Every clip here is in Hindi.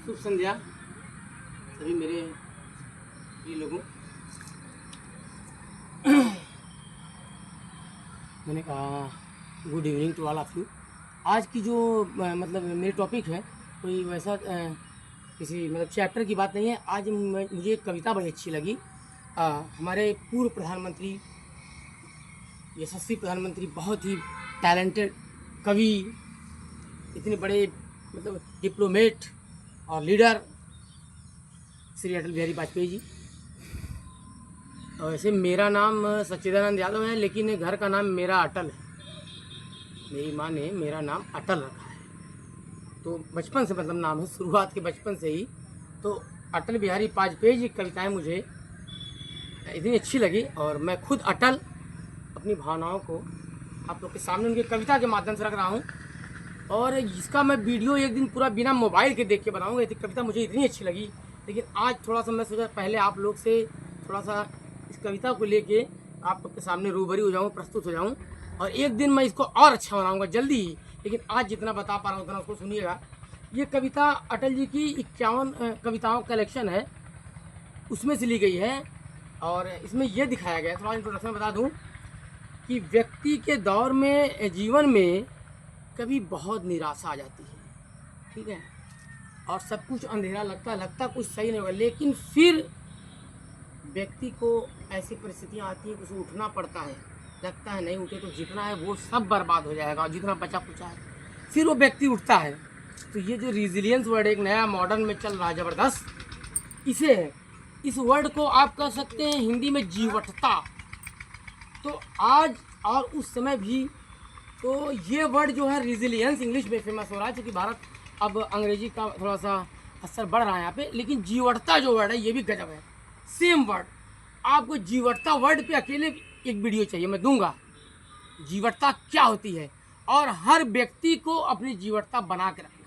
शुभ संध्या सभी मेरे प्रिय लोगों। मैंने कहा good evening to all of you. आज की जो मतलब मेरी टॉपिक है कोई वैसा किसी मतलब चैप्टर की बात नहीं है। आज मुझे एक कविता बड़ी अच्छी लगी। हमारे पूर्व प्रधानमंत्री, यशस्वी प्रधानमंत्री, बहुत ही टैलेंटेड कवि, इतने बड़े मतलब डिप्लोमेट और लीडर श्री अटल बिहारी वाजपेयी जी। और वैसे मेरा नाम सच्चिदानंद यादव है, लेकिन घर का नाम मेरा अटल है। मेरी माँ ने मेरा नाम अटल रखा है, तो बचपन से मतलब नाम है, शुरुआत के बचपन से ही। तो अटल बिहारी वाजपेयी जी की कविताएँ मुझे इतनी अच्छी लगी और मैं खुद अटल अपनी भावनाओं को आप लोग के सामने उनकी कविता के माध्यम से रख रहा हूँ। और इसका मैं वीडियो एक दिन पूरा बिना मोबाइल के देख के बनाऊँगा। ये कविता मुझे इतनी अच्छी लगी, लेकिन आज थोड़ा सा मैं सोचा पहले आप लोग से थोड़ा सा इस कविता को लेके आप लोग के सामने रूबरू हो जाऊँ, प्रस्तुत हो जाऊँ, और एक दिन मैं इसको और अच्छा बनाऊँगा जल्दी ही। लेकिन आज जितना बता पा रहा हूँ उतना उसको सुनिएगा। ये कविता अटल जी की 51 कविताओं का कलेक्शन है, उसमें से ली गई है। और इसमें यह दिखाया गया है, थोड़ा इंट्रोडक्शन बता दूँ कि व्यक्ति के दौर में, जीवन में कभी बहुत निराशा आ जाती है, ठीक है, और सब कुछ अंधेरा लगता कुछ सही नहीं होगा, लेकिन फिर व्यक्ति को ऐसी परिस्थितियाँ आती हैं कि उसे उठना पड़ता है। लगता है नहीं उठे तो जितना है वो सब बर्बाद हो जाएगा, और जितना बचा कुचा है फिर वो व्यक्ति उठता है। तो ये जो रिजिलियंस वर्ड एक नया मॉडर्न में चल रहा है ज़बरदस्त, इसे है, इस वर्ड को आप कह सकते हैं हिंदी में जीवटता। तो आज और उस समय भी तो ये वर्ड जो है रिजिलियंस इंग्लिश में फेमस हो रहा है, क्योंकि भारत अब अंग्रेजी का थोड़ा सा असर बढ़ रहा है यहाँ पे। लेकिन जीवटता जो वर्ड है ये भी गजब है, सेम वर्ड। आपको जीवटता वर्ड पे अकेले एक वीडियो चाहिए, मैं दूंगा जीवटता क्या होती है, और हर व्यक्ति को अपनी जीवटता बना के रखना है।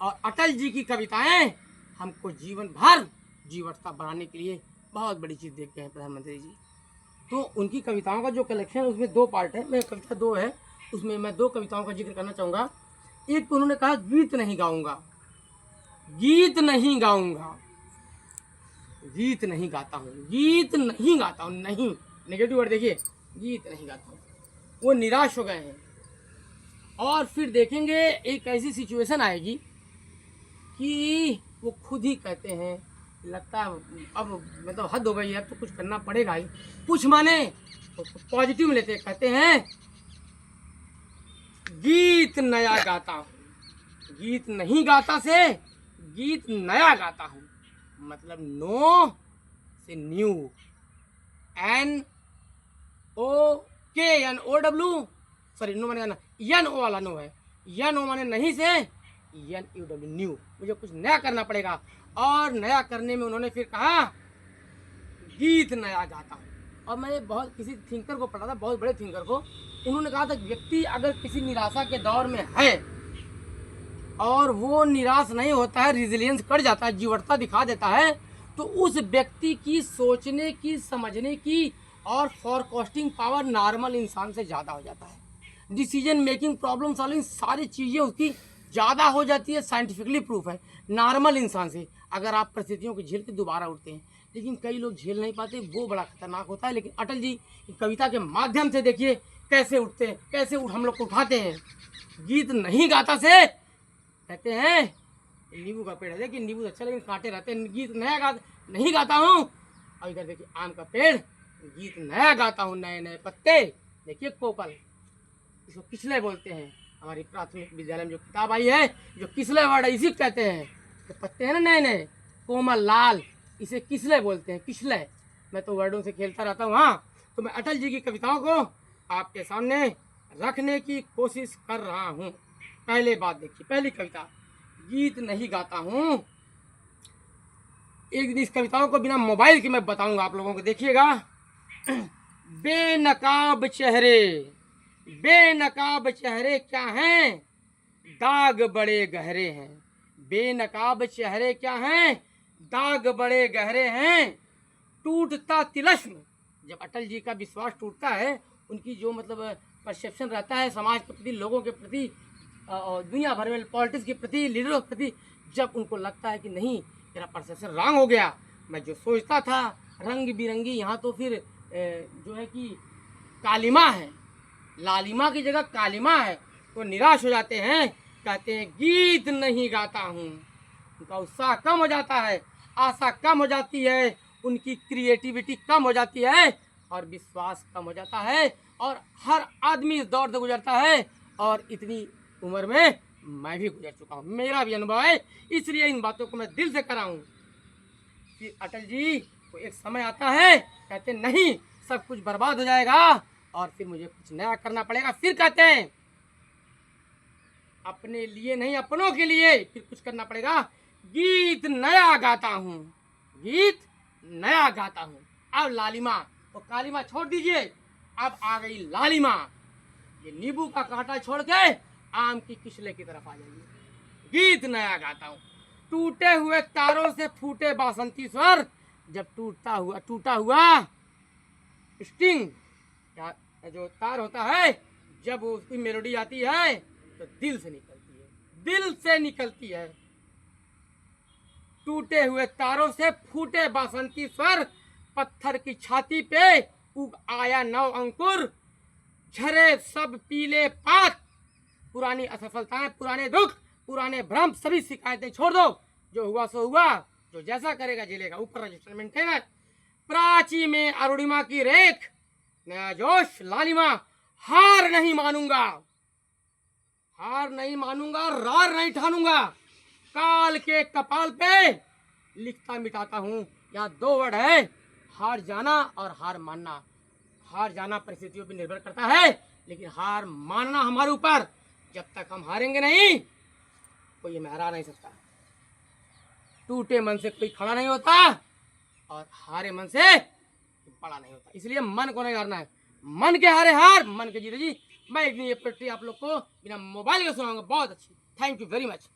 और अटल जी की कविताएं हमको जीवन भर जीवटता बनाने के लिए बहुत बड़ी चीज़ देते हैं प्रधानमंत्री जी। तो उनकी कविताओं का जो कलेक्शन है उसमें दो पार्ट है, मैं कविता दो है, उसमें मैं दो कविताओं का जिक्र करना चाहूँगा। एक तो उन्होंने कहा गीत नहीं गाऊंगा, गीत नहीं गाऊंगा, गीत नहीं गाता हूँ, गीत नहीं गाता हूँ, नहीं नेगेटिव वर्ड देखिए, गीत नहीं गाता हूँ। वो निराश हो गए हैं। और फिर देखेंगे एक ऐसी सिचुएशन आएगी कि वो खुद ही कहते हैं, लगता है अब मतलब हद हो गई है, अब तो कुछ करना पड़ेगा ही, कुछ माने तो पॉजिटिव में लेते, कहते हैं गीत नया गाता हूँ, गीत नहीं गाता से गीत नया गाता हूँ। मतलब नो से new, N O K N O W, sorry no माने ना, एन ओ वाला नो है, एन ओ माने नहीं से एन यू डब्ल्यू, न्यू। मुझे कुछ नया करना पड़ेगा, और नया करने में उन्होंने फिर कहा गीत नया गाता हूँ। और मैंने बहुत किसी थिंकर को पढ़ा था, बहुत बड़े थिंकर को, उन्होंने कहा था व्यक्ति अगर किसी निराशा के दौर में है और वो निराश नहीं होता है, रिजिलियंस कर जाता है, जीवटता दिखा देता है, तो उस व्यक्ति की सोचने की, समझने की और फॉरकास्टिंग पावर नॉर्मल इंसान से ज़्यादा हो जाता है। डिसीजन मेकिंग, प्रॉब्लम सॉल्विंग, सारी चीज़ें उसकी ज़्यादा हो जाती है, साइंटिफिकली प्रूफ है नॉर्मल इंसान से, अगर आप परिस्थितियों को झेल के दोबारा उठते हैं। लेकिन कई लोग झेल नहीं पाते, वो बड़ा खतरनाक होता है। लेकिन अटल जी की कविता के माध्यम से देखिए कैसे उठते हैं, कैसे हम लोग को उठाते हैं। गीत नहीं गाता से कहते हैं नींबू का पेड़ है, देखिए नींबू अच्छा लेकिन कांटे रहते हैं, गीत नया नहीं गाता हूँ। और इधर देखिए आम का पेड़, गीत नया गाता हूँ, नए नए पत्ते, देखिए कोपल, इसको किसले बोलते हैं। हमारी प्राथमिक विद्यालय में जो किताब आई है, जो किसले वर्ड है इसी कहते हैं, तो पत्ते हैं ना नए नए कोमल लाल, इसे किसले बोलते हैं, किसले। मैं तो वर्डों से खेलता रहता हूँ। हाँ, तो मैं अटल जी की कविताओं को आपके सामने रखने की कोशिश कर रहा हूँ। पहले बात देखिए, पहली कविता, गीत नहीं गाता हूँ। एक दिन इस कविताओं को बिना मोबाइल के मैं बताऊंगा आप लोगों को, देखिएगा। बेनकाब चेहरे, बेनकाब चेहरे क्या हैं, दाग बड़े गहरे हैं। बेनकाब चेहरे क्या हैं, दाग बड़े गहरे हैं। टूटता तिलस्म, जब अटल जी का विश्वास टूटता है, उनकी जो मतलब परसेप्शन रहता है समाज के प्रति, लोगों के प्रति, और दुनिया भर में पॉलिटिक्स के प्रति, लीडरों के प्रति, जब उनको लगता है कि नहीं मेरा परसेप्शन रॉन्ग हो गया, मैं जो सोचता था रंग बिरंगी, यहाँ तो फिर जो है कि कालिमा है, लालिमा की जगह कालिमा है, तो निराश हो जाते हैं, कहते हैं गीत नहीं गाता हूँ। उनका उत्साह कम हो जाता है, आशा कम हो जाती है, उनकी क्रिएटिविटी कम हो जाती है और विश्वास कम हो जाता है। और हर आदमी इस दौर से गुजरता है और इतनी उम्र में मैं भी गुजर चुका हूँ, मेरा भी अनुभव है, इसलिए इन बातों को मैं दिल से कर रहा हूँ। फिर अटल जी को एक समय आता है, कहते नहीं सब कुछ बर्बाद हो जाएगा और फिर मुझे कुछ नया करना पड़ेगा। फिर कहते हैं अपने लिए नहीं अपनों के लिए फिर कुछ करना पड़ेगा, गीत नया गाता हूँ, गीत नया गाता हूँ। अब लालिमा और कालिमा छोड़ दीजिए, अब आ गई लालिमा। ये नींबू का कांटा छोड़ के आम की किस्ले की तरफ आ जाइए। गीत नया गाता हूँ, टूटे हुए तारों से फूटे बासंती स्वर, जब टूटा हुआ स्ट्रिंग या जो तार होता है, जब उसकी मेलोडी आती है तो दिल से निकलती है, दिल से निकलती है। टूटे हुए तारों से फूटे बासंती स्वर, पत्थर की छाती पे उग आया नव अंकुर, झरे सब पीले पात, पुरानी असफलताएं, पुराने दुख, पुराने भ्रम, सभी शिकायतें छोड़ दो, जो हुआ सो हुआ, जो जैसा करेगा झेलेगा, ऊपर रजिस्टर मेंटेनर। प्राची में अरुणिमा की रेख, नया जोश लालिमा, हार नहीं मानूंगा, हार नहीं मानूंगा, रार नहीं ठानूंगा, काल के कपाल पे लिखता मिटाता हूँ। यहाँ दो वर्ड है, हार जाना और हार मानना। हार जाना परिस्थितियों पर निर्भर करता है, लेकिन हार मानना हमारे ऊपर। जब तक हम हारेंगे नहीं, कोई हमें हरा नहीं सकता। टूटे मन से कोई खड़ा नहीं होता और हारे मन से बड़ा नहीं होता, इसलिए मन को नहीं हारना है। मन के हारे हार, मन के जीते जी। मैं इतनी ये पोएट्री आप लोग को बिना मोबाइल के सुनाऊंगा, बहुत अच्छी। Thank you very much.